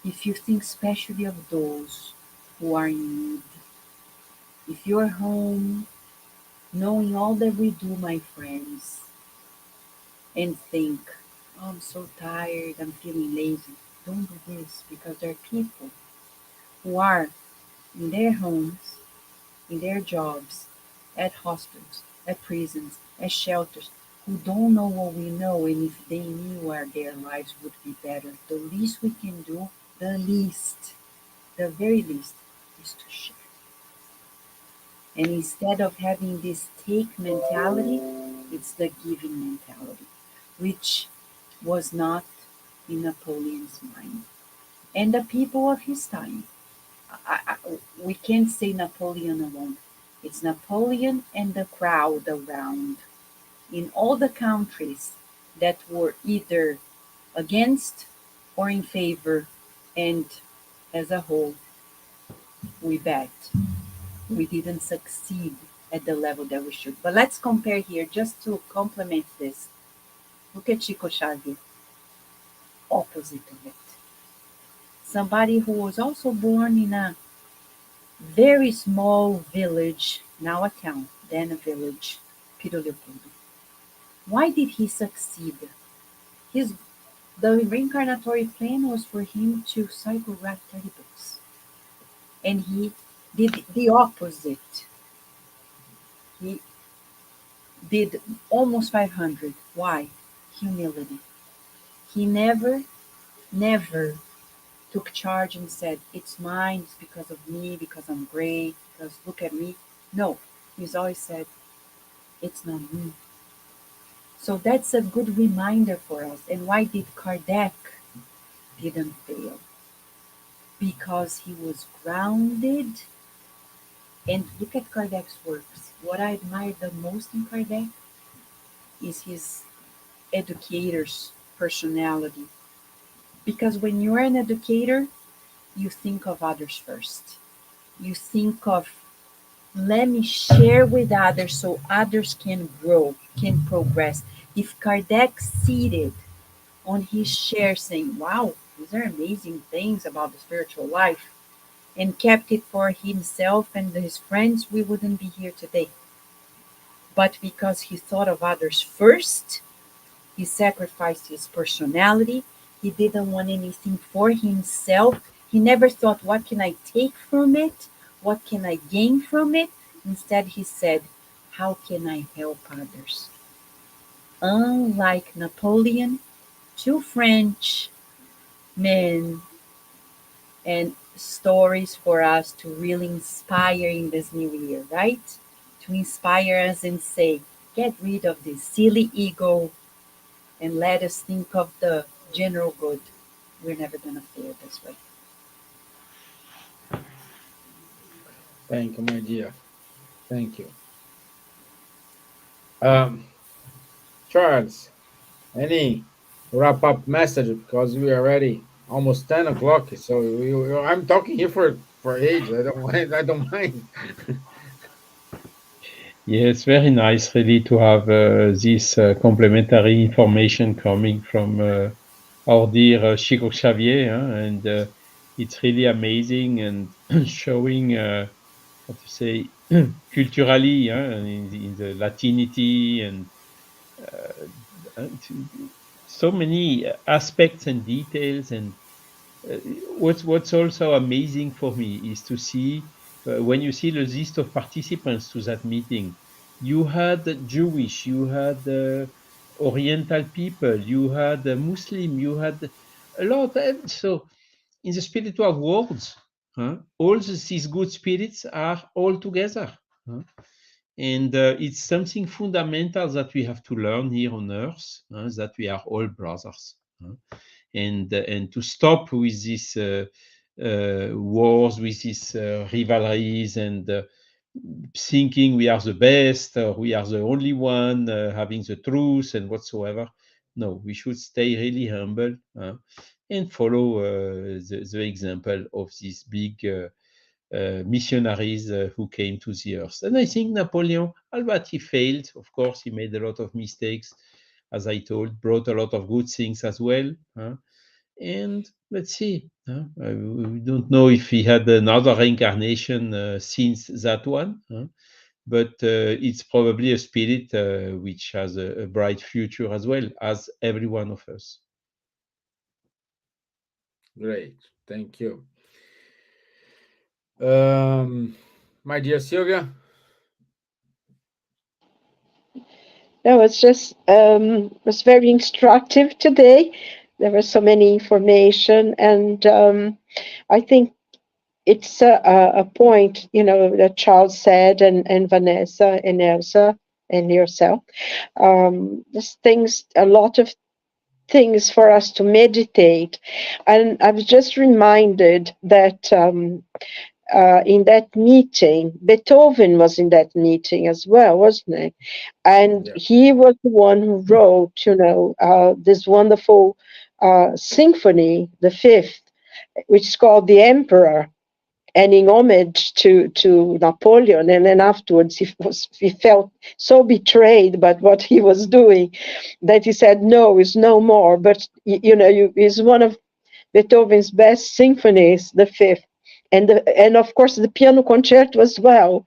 if you think especially of those who are in need, if you're home, knowing all that we do, my friends, and think, oh, I'm so tired, I'm feeling lazy. Don't do this because there are people who are in their homes, in their jobs, at hospitals, at prisons, at shelters, who don't know what we know, and if they knew where their lives would be better, the least we can do, the least, the very least, is to share. And instead of having this take mentality, it's the giving mentality, which was not in Napoleon's mind. And the people of his time, we can't say Napoleon alone. It's Napoleon and the crowd around in all the countries that were either against or in favor. And as a whole, we bet we didn't succeed at the level that we should. But let's compare here just to complement this. Look at Chico Xavier, opposite of it. Somebody who was also born in a very small village, now a town, then a village, Piro Leopoldo. Why did he succeed? His The reincarnatory plan was for him to psychograph 30 books. And he did the opposite. He did almost 500. Why? Humility. He never took charge and said, it's mine, it's because of me, because I'm great, because look at me. No, he's always said, it's not me, So that's a good reminder for us. And why did Kardec didn't fail? Because he was grounded. And look at Kardec's works. What I admire the most in Kardec is his educator's personality. Because when you're an educator, you think of others first. You think of, let me share with others so others can grow, can progress. If Kardec seated on his chair saying, wow, these are amazing things about the spiritual life, and kept it for himself and his friends, we wouldn't be here today. But because he thought of others first, he sacrificed his personality. He didn't want anything for himself. He never thought, what can I take from it? What can I gain from it? Instead, he said, how can I help others? Unlike Napoleon, two French men, and stories for us to really inspire in this new year, right? To inspire us and say, get rid of this silly ego and let us think of the general good. We're never going to fail this way. Thank you, my dear. Thank you. Um, Charles, any wrap up message because we are already almost 10 o'clock. So I'm talking here for age. I don't mind. I don't mind. Yeah, it's very nice really to have this complementary information coming from our dear Chico Xavier, and it's really amazing and showing, how to say, culturally, in the Latinity and so many aspects and details. And uh, what's also amazing for me is to see when you see the list of participants to that meeting, you had Jewish, you had Oriental people, you had Muslim, you had a lot. So in the spiritual world, all these good spirits are all together. Huh? And it's something fundamental that we have to learn here on earth, that we are all brothers. And to stop with these wars, with these rivalries, and thinking we are the best, or we are the only one having the truth and whatsoever. No, we should stay really humble and follow the example of these big missionaries who came to the earth. And I think Napoleon, albeit he failed, of course, he made a lot of mistakes, as I told, brought a lot of good things as well. And let's see, we don't know if he had another reincarnation since that one, but it's probably a spirit which has a bright future as well as every one of us. Great. Thank you. My dear Silvia. No, it's just was very instructive today. There was so many information, and I think it's a point, that Charles said, and Vanessa and Elsa and yourself. There's things, a lot of things for us to meditate, and I was just reminded that in that meeting, Beethoven was in that meeting as well, wasn't he? And Yeah. he was the one who wrote, this wonderful symphony, the fifth, which is called The Emperor, and in homage to Napoleon. And then afterwards, he felt so betrayed by what he was doing that he said, no, it's no more. But, it's one of Beethoven's best symphonies, the fifth. And of course, the piano concerto as well,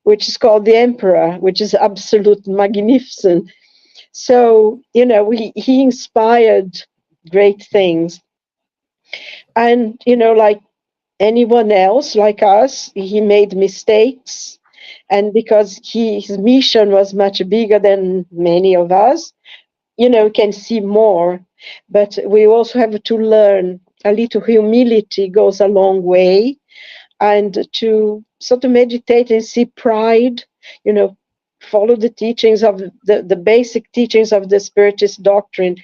which is called The Emperor, which is absolute magnificent. So, he inspired great things. And, like anyone else, like us, he made mistakes. And because his mission was much bigger than many of us, can see more. But we also have to learn a little humility goes a long way. And to sort of meditate and see pride, follow the teachings of the basic teachings of the Spiritist doctrine.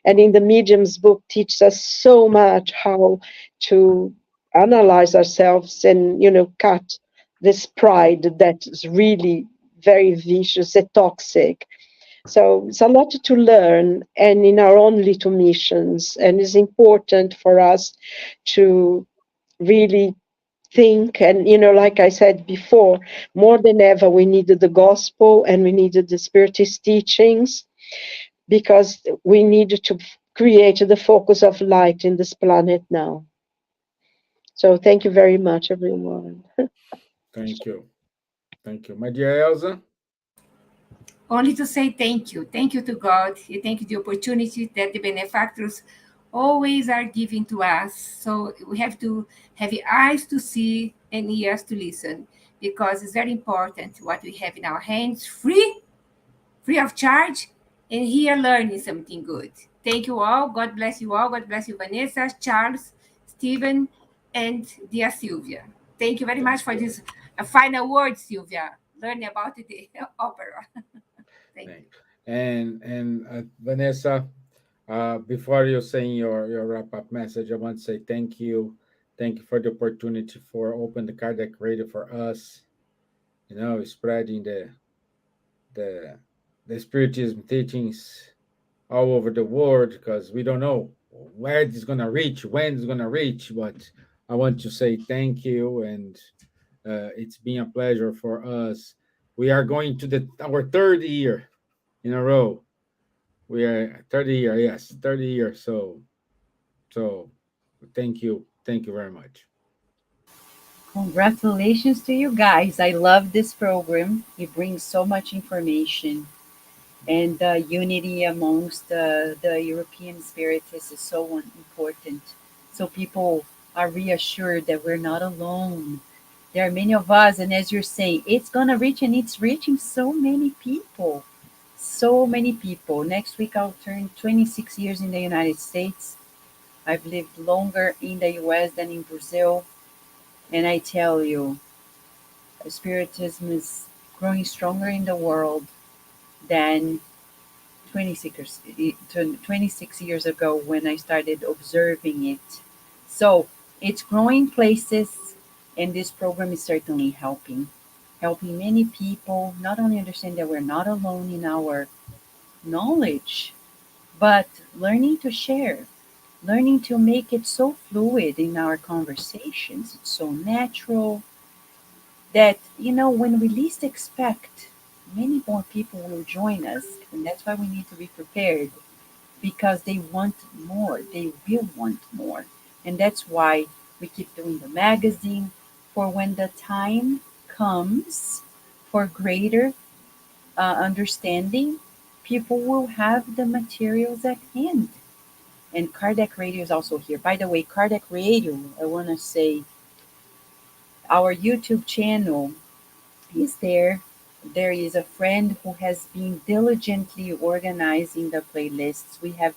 And in the Medium's book teaches us so much how to analyze ourselves and, cut this pride that is really very vicious and toxic. So it's a lot to learn, and in our own little missions. And it's important for us to really think. And, like I said before, more than ever, we needed the gospel and we needed the Spiritist teachings, because we needed to create the focus of light in this planet now. So thank you very much, everyone. Thank you. Thank you. My dear Elsa? Only to say thank you. Thank you to God. And thank you the opportunity that the benefactors always are giving to us. So we have to have eyes to see and ears to listen, because it's very important what we have in our hands, free of charge, and here learning something good. Thank you all. God bless you all. God bless you, Vanessa, Charles, Stevan, and dear Silvia. Thank you very much for this final word, Silvia. Learn about the opera. Thank you. And Vanessa, before you saying your wrap up message, I want to say thank you for the opportunity for open the Kardec Radio for us. Spreading the the spiritism teachings all over the world, because we don't know where it's gonna reach, when it's gonna reach. But I want to say thank you, and it's been a pleasure for us. We are going to our third year in a row. We are 30 year, yes, 30 years. So thank you very much. Congratulations to you guys. I love this program. It brings so much information, and the unity amongst the European Spiritists is so important. So people are reassured that we're not alone. There are many of us, and as you're saying, it's gonna reach, and it's reaching so many people. So many people. Next week I'll turn 26 years in the United States. I've lived longer in the US than in Brazil. And I tell you, Spiritism is growing stronger in the world than 26 years ago when I started observing it. So it's growing places, and this program is certainly helping many people not only understand that we're not alone in our knowledge, but learning to share, learning to make it so fluid in our conversations. It's so natural that, when we least expect, many more people will join us. And that's why we need to be prepared, because they want more. They will want more. And that's why we keep doing the magazine, for when the time comes for greater understanding, people will have the materials at hand. And Kardec Radio is also here. By the way, Kardec Radio, I want to say, our YouTube channel is there. There is a friend who has been diligently organizing the playlists. We have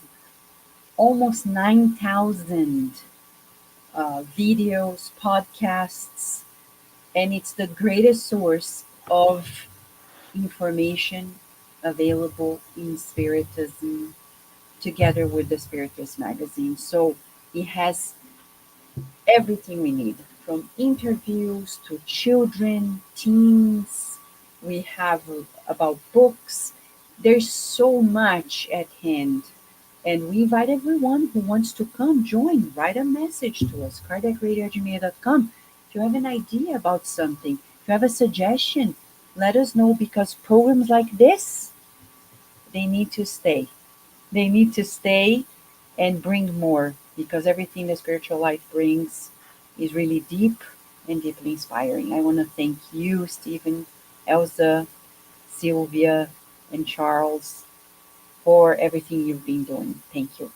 almost 9,000 videos, podcasts, and it's the greatest source of information available in Spiritism, together with the Spiritist magazine. So it has everything we need, from interviews to children, teens. We have about books. There's so much at hand. And we invite everyone who wants to come, join, write a message to us, kardecradio@gmail.com. If you have an idea about something, if you have a suggestion, let us know, because programs like this, they need to stay. They need to stay and bring more, because everything the spiritual life brings is really deep and deeply inspiring. I want to thank you, Stevan, Elsa, Silvia, and Charles, for everything you've been doing. Thank you.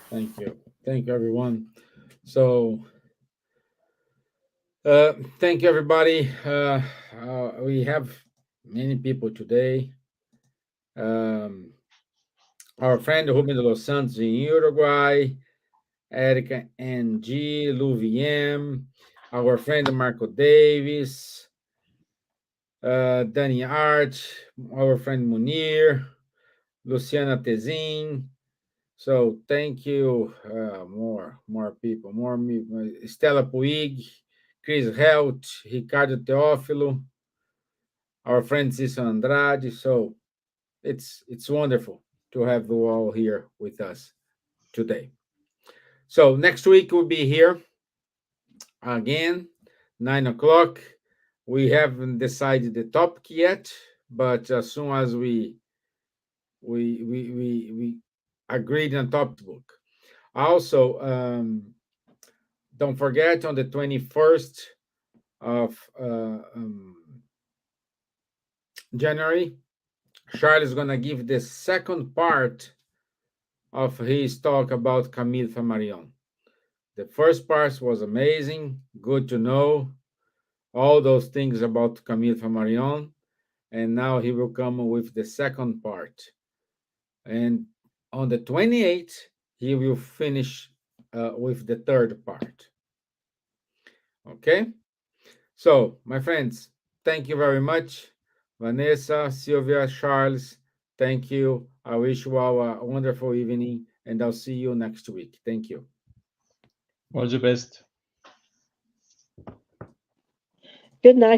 Thank you, everyone. So thank you, everybody. We have many people today. Um, our friend Ruben de los Santos in Uruguay, Erica NG, Luviem, our friend Marco Davis, Danny Arch, our friend Munir, Luciana Tezin. So thank you. More people, more me. Stella Puig, Chris Helt, Ricardo Teófilo, our friend Cícero Andrade. So it's wonderful to have you all here with us today. So next week we'll be here again, 9 o'clock. We haven't decided the topic yet, but as soon as we agreed on topic book. Also, don't forget on the 21st of January, Charles is gonna give the second part of his talk about Camille Flammarion. The first part was amazing, good to know all those things about Camille Flammarion, and now he will come with the second part. And on the 28th, he will finish with the third part. Okay? So, my friends, thank you very much. Vanessa, Silvia, Charles, thank you. I wish you all a wonderful evening, and I'll see you next week. Thank you. All the best. Good night.